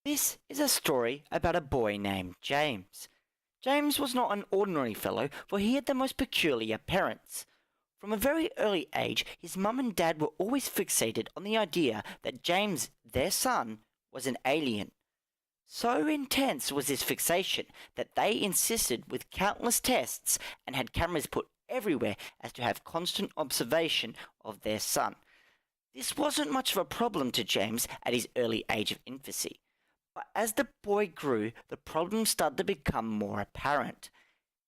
This is a story about a boy named James. James was not an ordinary fellow, for he had the most peculiar parents. From a very early age, his mum and dad were always fixated on the idea that James, their son, was an alien. So intense was this fixation that they insisted with countless tests and had cameras put everywhere as to have constant observation of their son. This wasn't much of a problem to James at his early age of infancy. But as the boy grew, the problem started to become more apparent.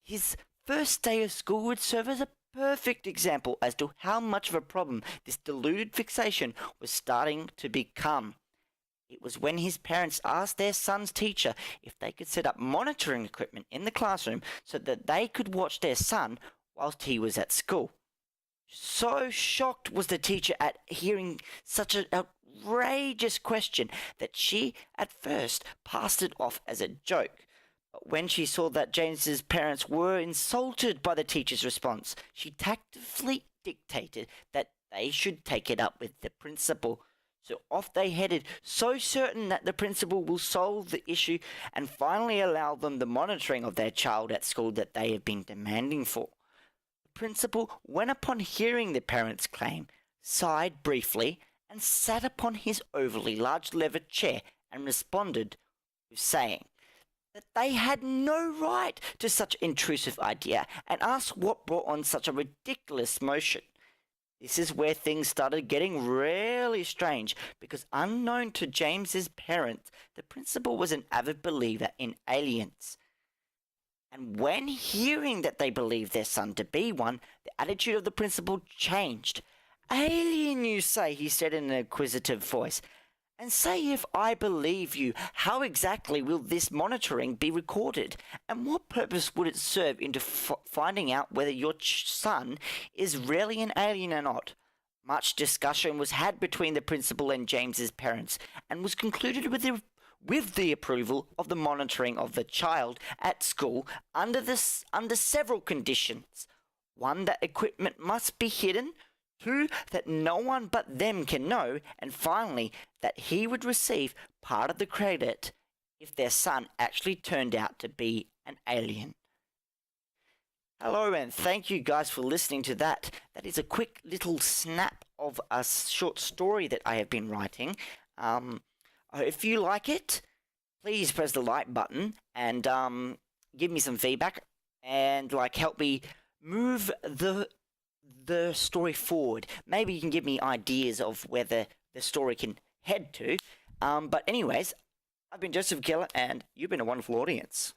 His first day of school would serve as a perfect example as to how much of a problem this deluded fixation was starting to become. It was when his parents asked their son's teacher if they could set up monitoring equipment in the classroom so that they could watch their son whilst he was at school. So shocked was the teacher at hearing such an outrageous question that she at first passed it off as a joke. But when she saw that James's parents were insulted by the teacher's response, she tactfully dictated that they should take it up with the principal. So off they headed, so certain that the principal will solve the issue and finally allow them the monitoring of their child at school that they have been demanding for. The principal, when upon hearing the parents' claim, sighed briefly and sat upon his overly large leather chair and responded with saying that they had no right to such intrusive idea and asked what brought on such a ridiculous motion. This is where things started getting really strange because unknown to James's parents, the principal was an avid believer in aliens. And when hearing that they believed their son to be one, the attitude of the principal changed. "Alien, you say," he said in an inquisitive voice. "And say if I believe you, how exactly will this monitoring be recorded? And what purpose would it serve into finding out whether your son is really an alien or not?" Much discussion was had between the principal and James's parents, and was concluded with the approval of the monitoring of the child at school under several conditions. One, that equipment must be hidden. Two, that no one but them can know. And finally, that he would receive part of the credit if their son actually turned out to be an alien. Hello, and thank you guys for listening to that. That is a quick little snap of a short story that I have been writing. If you like it, please press the like button and give me some feedback and help me move the story forward. Maybe you can give me ideas of where the story can head to. But anyways, I've been Joseph Keller, and you've been a wonderful audience.